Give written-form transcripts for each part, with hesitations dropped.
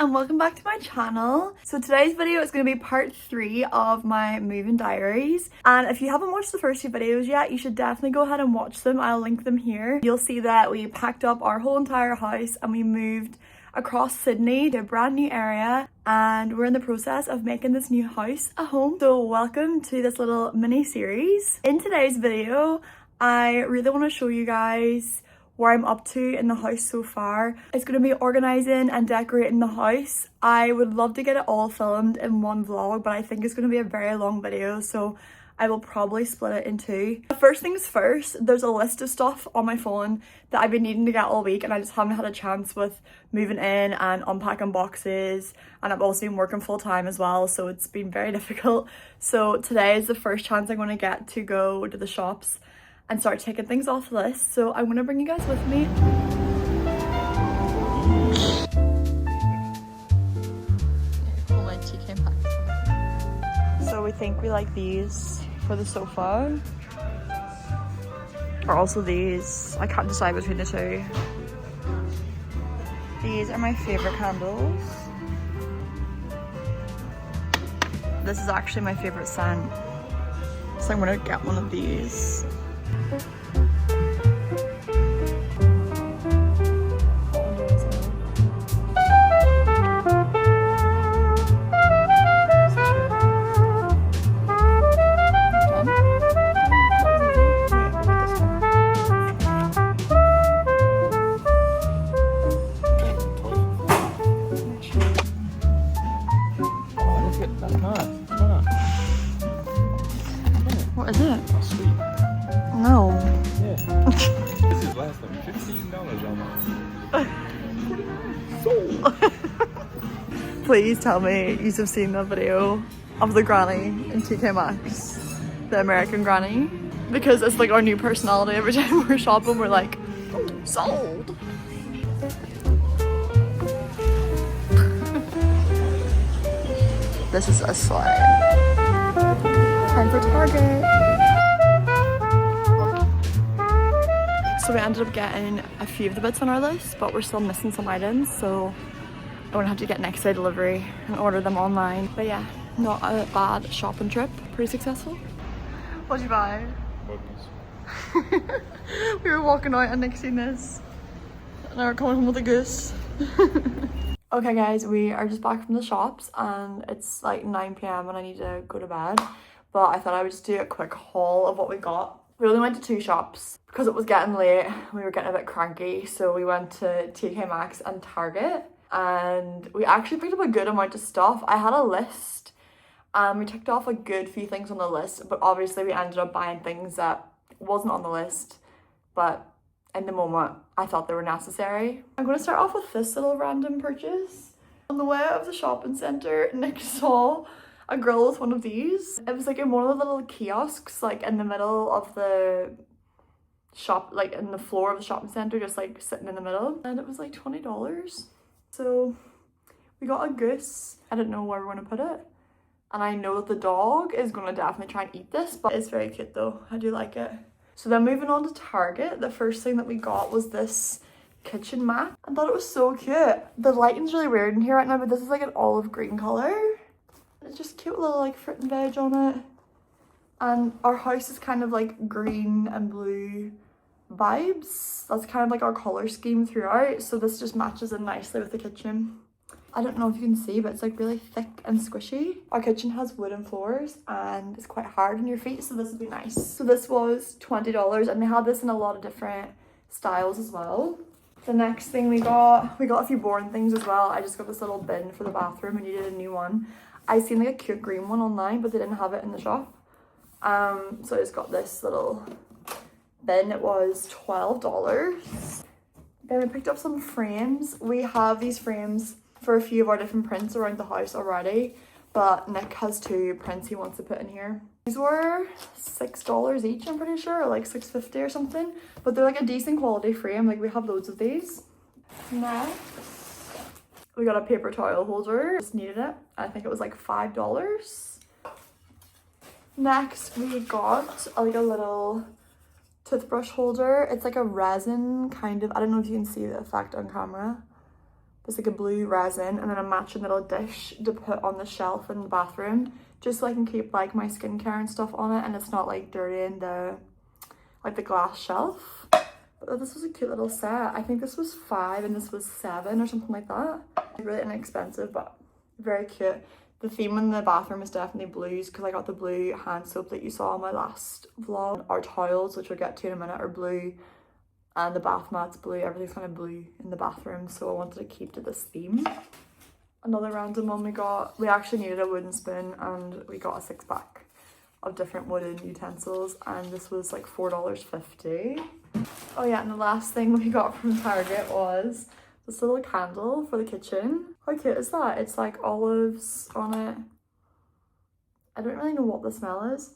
and welcome back to my channel. So today's video is going to be part 3 of my moving diaries, and if you haven't watched the first 2 videos yet, you should definitely go ahead and watch them. I'll link them here. You'll see that we packed up our whole entire house and we moved across Sydney to a brand new area, and we're in the process of making this new house a home. So welcome to this little mini series. In today's video, I really want to show you guys where I'm up to in the house so far. It's going to be organising and decorating the house. I would love to get it all filmed in one vlog, but I think it's going to be a very long video, so I will probably split it in 2. First things first, there's a list of stuff on my phone that I've been needing to get all week, and I just haven't had a chance with moving in and unpacking boxes, and I've also been working full time as well, so it's been very difficult. So today is the first chance I'm going to get to go to the shops and start taking things off the list. So I'm gonna bring you guys with me. So we think we like these for the sofa, or also these. I can't decide between the 2. These are my favorite candles. This is actually my favorite scent, so I'm gonna get one of these. What is it? Oh, sweet. No. Yeah. This is last time. $15 almost. Please tell me you've seen the video of the granny in TK Maxx, the American granny, because it's like our new personality. Every time we're shopping, we're like, sold. This is a slide. Time for Target. So we ended up getting a few of the bits on our list, but we're still missing some items, so I'm gonna have to get next day delivery and order them online. But yeah, not a bad shopping trip. Pretty successful. What'd you buy? Buttons. We were walking out and Nick seen this, and now we're coming home with a goose. Okay guys, we are just back from the shops and it's like 9 p.m. and I need to go to bed, but I thought I would just do a quick haul of what we got. We only went to 2 shops because it was getting late. We were getting a bit cranky, so we went to TK Maxx and Target, and we actually picked up a good amount of stuff. I had a list and we ticked off a good few things on the list, but obviously we ended up buying things that wasn't on the list, but in the moment I thought they were necessary. I'm going to start off with this little random purchase. On the way out of the shopping centre, Nick saw a girl with one of these. It was like in one of the little kiosks, like in the middle of the shop, like in the floor of the shopping centre, just like sitting in the middle, and it was like $20. So we got a goose. I didn't know where we were going to put it, and I know that the dog is going to definitely try and eat this, but it's very cute though. I do like it. So then moving on to Target, the first thing that we got was this kitchen mat. I thought it was so cute. The lighting's really weird in here right now, but this is like an olive green colour. It's just cute little like fruit and veg on it. And our house is kind of like green and blue vibes. That's kind of like our colour scheme throughout. So this just matches in nicely with the kitchen. I don't know if you can see, but it's like really thick and squishy. Our kitchen has wooden floors and it's quite hard on your feet, so this would be nice. So this was $20, and they had this in a lot of different styles as well. The next thing we got a few boring things as well. I just got this little bin for the bathroom and needed a new one. I seen like a cute green one online, but they didn't have it in the shop. So I just got this little bin. It was $12. Then we picked up some frames. We have these frames for a few of our different prints around the house already, but Nick has 2 prints he wants to put in here. These were $6 each, I'm pretty sure, or like $6.50 or something, but they're like a decent quality frame. Like we have loads of these. Next, we got a paper towel holder. Just needed it. I think it was like $5. Next, we got like a little toothbrush holder. It's like a resin kind of, I don't know if you can see the effect on camera, It's like a blue resin, and then a matching little dish to put on the shelf in the bathroom, just so I can keep like my skincare and stuff on it, and it's not like dirty in the like the glass shelf. But this was a cute little set. I think this was 5 and this was 7 or something like that. Really inexpensive, but very cute. The theme in the bathroom is definitely blues, because I got the blue hand soap that you saw in my last vlog. Our towels, which we'll get to in a minute, are blue, and the bath mat's blue. Everything's kind of blue in the bathroom, so I wanted to keep to this theme. Another random one we actually needed a wooden spoon, and we got a 6-pack of different wooden utensils, and this was like $4.50. Oh yeah, and the last thing we got from Target was this little candle for the kitchen. How cute is that? It's like olives on it. I don't really know what the smell is.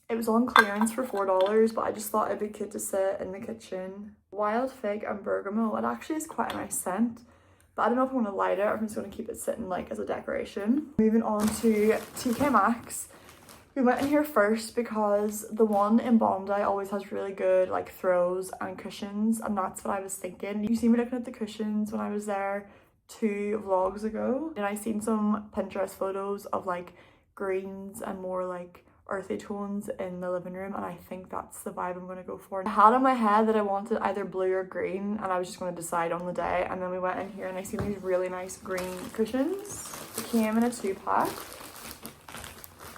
It was on clearance for $4, but I just thought it'd be cute to sit in the kitchen. Wild fig and bergamot. It actually is quite a nice scent, but I don't know if I want to light it or if I'm just going to keep it sitting like as a decoration. Moving on to TK Maxx. We went in here first because the one in Bondi always has really good like throws and cushions, and that's what I was thinking. You see me looking at the cushions when I was there 2 vlogs ago, and I seen some Pinterest photos of like greens and more like earthy tones in the living room, and I think that's the vibe I'm going to go for. I had in my head that I wanted either blue or green, and I was just going to decide on the day, and then we went in here and I seen these really nice green cushions. It came in a 2-pack.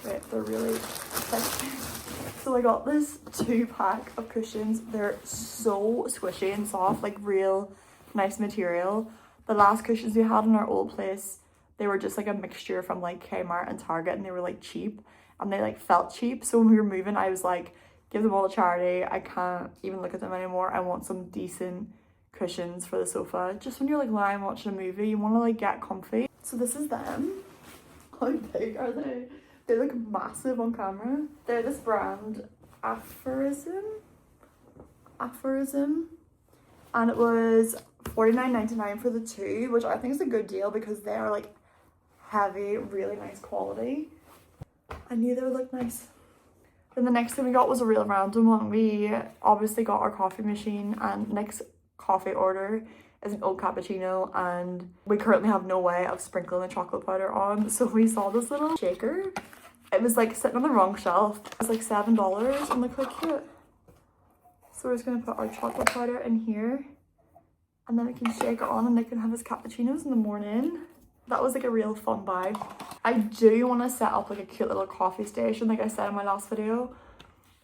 Wait, they're really thick. So I got this 2-pack of cushions. They're so squishy and soft, like real nice material. The last cushions we had in our old place, they were just like a mixture from like Kmart and Target, and they were like cheap, and they like felt cheap. So when we were moving, I was like, give them all to charity. I can't even look at them anymore. I want some decent cushions for the sofa. Just when you're like lying watching a movie, you want to like get comfy. So this is them. How big are they? They look massive on camera. They're this brand, Aphorism, and it was $49.99 for the 2, which I think is a good deal because they are like heavy, really nice quality. I knew they would look nice. Then the next thing we got was a real random one. We obviously got our coffee machine, and Nick's coffee order is an old cappuccino, and we currently have no way of sprinkling the chocolate powder on, so we saw this little shaker. It was like sitting on the wrong shelf. It was like $7, and look how cute. So we're just gonna put our chocolate powder in here, and then we can shake it on, and Nick can have his cappuccinos in the morning. That was like a real fun vibe. I do want to set up like a cute little coffee station, like I said in my last video,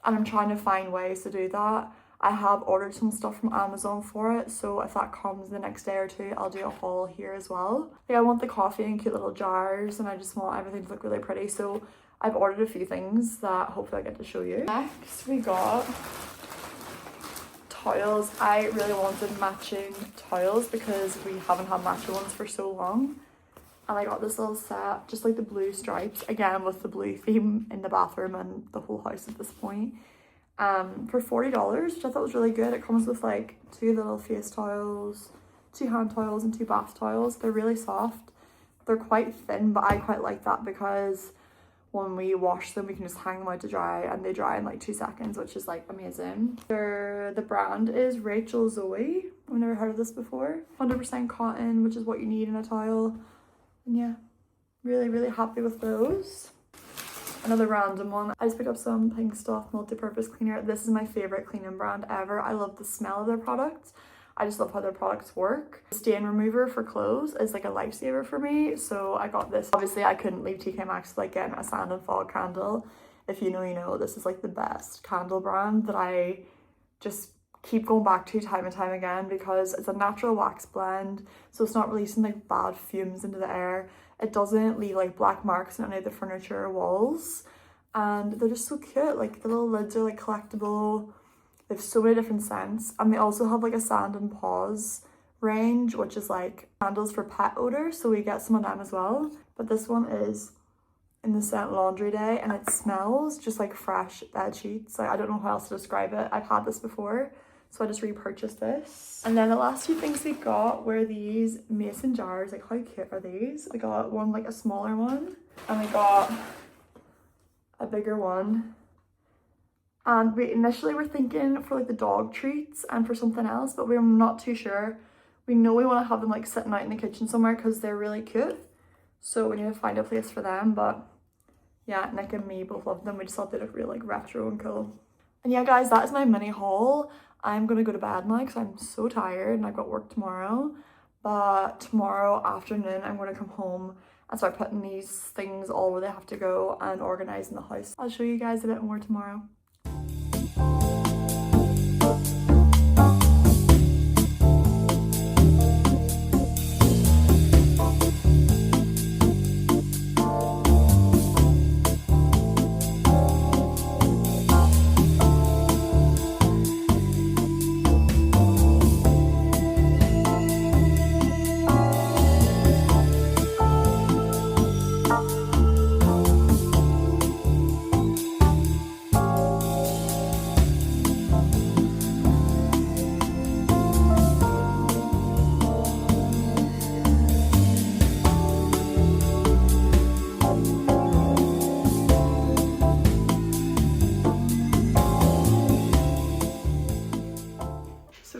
and I'm trying to find ways to do that. I have ordered some stuff from Amazon for it, so if that comes the next day or 2, I'll do a haul here as well. Like, I want the coffee in cute little jars, and I just want everything to look really pretty, so I've ordered a few things that hopefully I get to show you. Next we got towels. I really wanted matching towels because we haven't had matching ones for so long, and I got this little set, just like the blue stripes, again with the blue theme in the bathroom and the whole house at this point. For $40, which I thought was really good. It comes with like 2 little face towels, 2 hand towels, and 2 bath towels. They're really soft. They're quite thin, but I quite like that because when we wash them, we can just hang them out to dry, and they dry in like 2 seconds, which is like amazing. The brand is Rachel Zoe. I've never heard of this before. 100% cotton, which is what you need in a towel. And yeah, really, really happy with those. Another random one. I just picked up some Pink Stuff multi-purpose cleaner. This is my favorite cleaning brand ever. I love the smell of their products. I just love how their products work. Stain remover for clothes is like a lifesaver for me, so I got this. Obviously I couldn't leave TK Maxx without getting a sand and fog candle. If you know, you know. This is like the best candle brand that I just keep going back to time and time again because it's a natural wax blend, so it's not releasing like bad fumes into the air. It doesn't leave like black marks on any of the furniture or walls, and they're just so cute. Like the little lids are like collectible. They have so many different scents, and they also have like a sand and paws range, which is like candles for pet odor, so we get some of them as well. But this one is in the scent Laundry Day, and it smells just like fresh bed sheets. Like, I don't know how else to describe it. I've had this before, so I just repurchased this. And then the last 2 things we got were these mason jars. Like, how cute are these? We got one, like a smaller one, and we got a bigger one. And we initially were thinking for like the dog treats and for something else, but we were not too sure. We know we want to have them like sitting out in the kitchen somewhere because they're really cute. So we need to find a place for them. But yeah, Nick and me both love them. We just thought they look really like retro and cool. And yeah guys, that is my mini haul. I'm gonna go to bed now because I'm so tired and I've got work tomorrow. But tomorrow afternoon I'm gonna come home and start putting these things all where they have to go and organising the house. I'll show you guys a bit more tomorrow.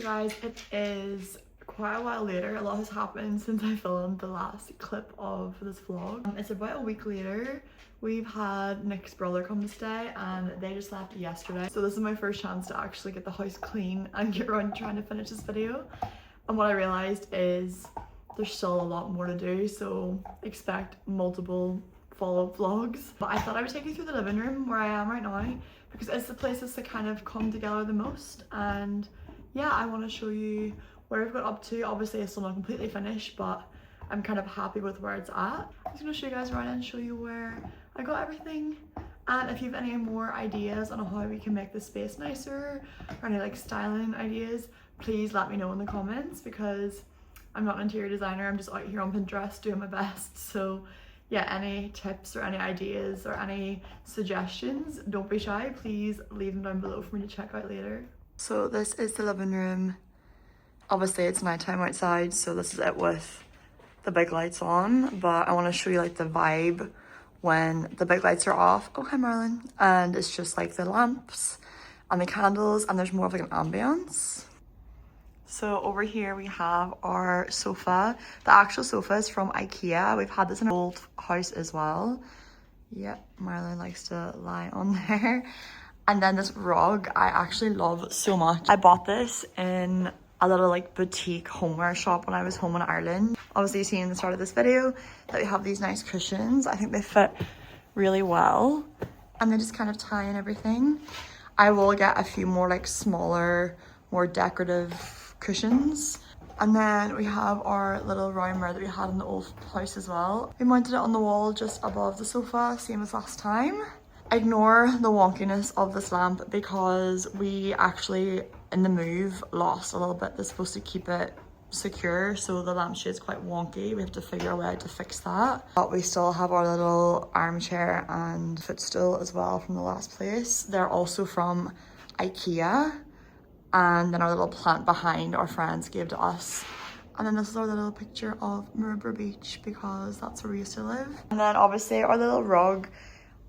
Guys, it is quite a while later. A lot has happened since I filmed the last clip of this vlog. It's about a week later. We've had Nick's brother come to stay and they just left yesterday. So this is my first chance to actually get the house clean and get around trying to finish this video. And what I realized is there's still a lot more to do, so expect multiple follow-up vlogs. But I thought I would take you through the living room where I am right now because it's the places that kind of come together the most. And yeah, I want to show you where I've got up to. Obviously it's still not completely finished, but I'm kind of happy with where it's at. I'm just going to show you guys around and show you where I got everything. And if you have any more ideas on how we can make the space nicer or any like styling ideas, please let me know in the comments because I'm not an interior designer. I'm just out here on Pinterest doing my best. So yeah, any tips or any ideas or any suggestions, don't be shy. Please leave them down below for me to check out later. So this is the living room. Obviously it's nighttime outside, so this is it with the big lights on, but I want to show you like the vibe when the big lights are off. Oh, hi Marlon. And it's just like the lamps and the candles, and there's more of like an ambience. So over here we have our sofa. The actual sofa is from IKEA. We've had this in an old house as well. Yep, Marlon likes to lie on there. And then this rug I actually love so much. I bought this in a little like boutique homeware shop when I was home in Ireland. Obviously you see in the start of this video that we have these nice cushions. I think they fit really well and they just kind of tie in everything. I will get a few more like smaller, more decorative cushions. And then we have our little round mirror that we had in the old house as well. We mounted it on the wall just above the sofa, same as last time. Ignore the wonkiness of this lamp because we actually in the move lost a little bit that's supposed to keep it secure, so the lampshade is quite wonky. We have to figure a way to fix that. But we still have our little armchair and footstool as well from the last place. They're also from IKEA. And then our little plant behind our friends gave to us. And then this is our little picture of Maribor Beach because that's where we used to live. And then obviously our little rug.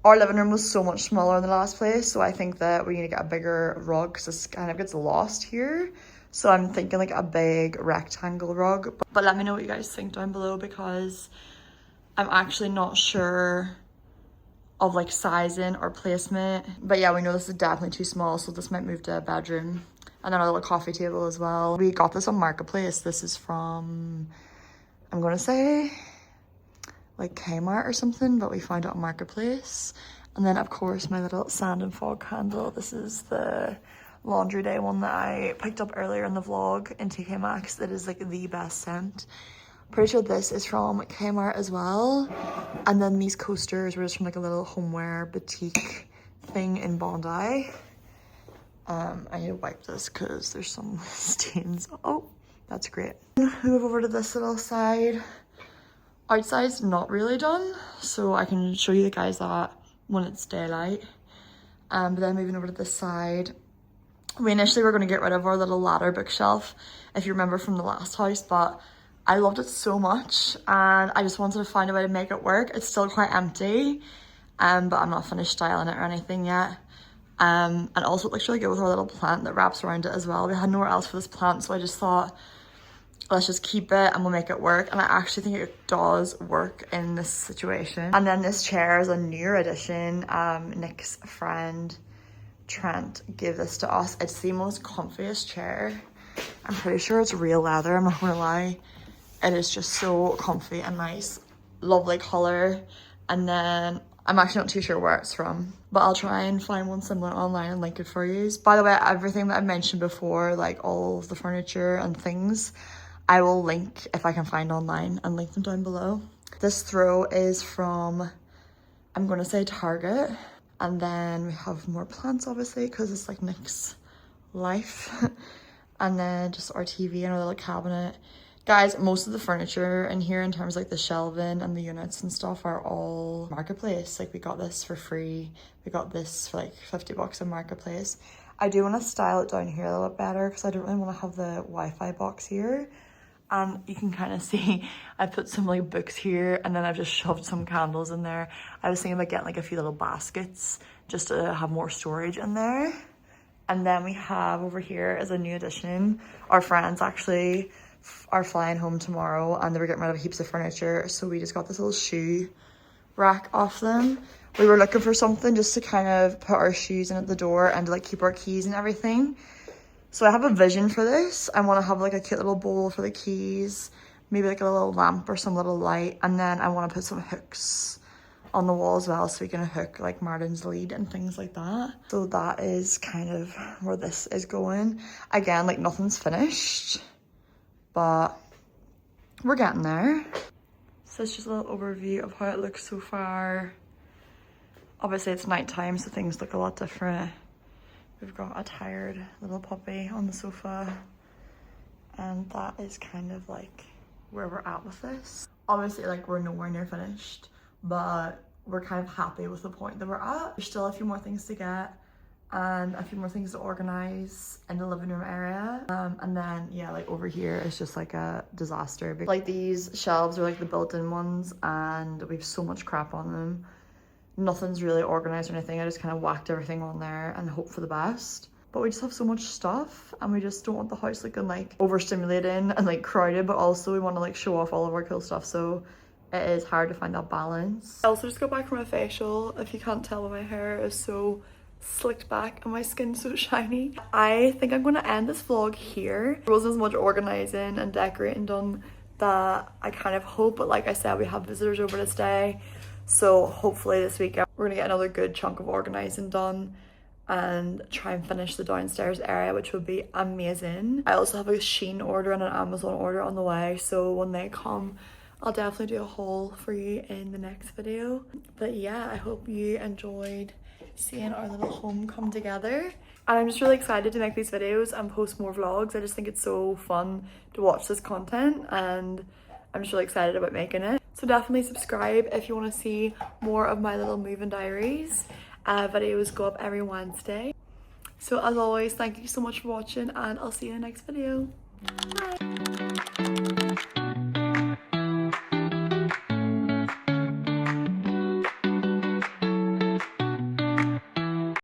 Our living room was so much smaller in the last place, so I think that we need to get a bigger rug because this kind of gets lost here. So I'm thinking like a big rectangle rug. But let me know what you guys think down below because I'm actually not sure of like sizing or placement. But yeah, we know this is definitely too small, so this might move to a bedroom. And then our little coffee table as well. We got this on Marketplace. This is from, I'm gonna say, like Kmart or something, but we found it on Marketplace. And then of course my little sand and fog candle. This is the laundry day one that I picked up earlier in the vlog in TK Maxx. That is like the best scent. Pretty sure this is from Kmart as well. And then these coasters were just from like a little homeware boutique thing in Bondi. I need to wipe this because there's some stains. Oh, that's great. Move over to this little side. Outside's not really done, so I can show you guys that when it's daylight. But then moving over to this side, we initially were going to get rid of our little ladder bookshelf, if you remember from the last house, but I loved it so much and I just wanted to find a way to make it work. It's still quite empty, but I'm not finished styling it or anything yet. And also it looks really good with our little plant that wraps around it as well. We had nowhere else for this plant, so I just thought let's just keep it and we'll make it work. And I actually think it does work in this situation. And then this chair is a newer addition. Nick's friend Trent gave this to us. It's the most comfiest chair. I'm pretty sure it's real leather, I'm not gonna lie. It is just so comfy and nice. Lovely color. And then I'm actually not too sure where it's from, but I'll try and find one similar online and link it for you. By the way, everything that I mentioned before, like all of the furniture and things, I will link if I can find online and link them down below. This throw is from, I'm gonna say Target. And then we have more plants obviously because it's like Nick's life. And then just our TV and our little cabinet. Guys, most of the furniture in here in terms of like the shelving and the units and stuff are all Marketplace. Like we got this for free. We got this for like 50 bucks on Marketplace. I do want to style it down here a little bit better because I don't really want to have the Wi-Fi box here. And you can kind of see I put some like books here and then I've just shoved some candles in there. I was thinking about getting like a few little baskets just to have more storage in there. And then we have over here as a new addition, our friends actually are flying home tomorrow and they were getting rid of heaps of furniture. So we just got this little shoe rack off them. We were looking for something just to kind of put our shoes in at the door and to like keep our keys and everything. So I have a vision for this. I want to have like a cute little bowl for the keys, maybe like a little lamp or some little light. And then I want to put some hooks on the wall as well so we can hook like Martin's lead and things like that. So that is kind of where this is going. Again, like nothing's finished, but we're getting there. So it's just a little overview of how it looks so far. Obviously it's nighttime, so things look a lot different. We've got a tired little puppy on the sofa, and that is kind of like where we're at with this. Obviously, like we're nowhere near finished, but we're kind of happy with the point that we're at. There's still a few more things to get and a few more things to organize in the living room area. And then yeah, like over here is just like a disaster. Like these shelves are like the built-in ones and we have so much crap on them. Nothing's really organized or anything. I just kind of whacked everything on there and hope for the best. But we just have so much stuff and we just don't want the house looking like overstimulating and like crowded, but also we want to like show off all of our cool stuff. So it is hard to find that balance. I also just got back from a facial. If you can't tell, my hair is so slicked back and my skin's so shiny. I think I'm going to end this vlog here. There wasn't as much organizing and decorating done that I kind of hope, but like I said, we have visitors over to stay. So hopefully this weekend we're gonna get another good chunk of organizing done and try and finish the downstairs area, which would be amazing. I also have a Shein order and an Amazon order on the way, so when they come I'll definitely do a haul for you in the next video. But yeah, I hope you enjoyed seeing our little home come together, and I'm just really excited to make these videos and post more vlogs. I just think it's so fun to watch this content and I'm just really excited about making it. So definitely subscribe if you want to see more of my little moving diaries. Videos go up every Wednesday. So as always, thank you so much for watching and I'll see you in the next video. Bye.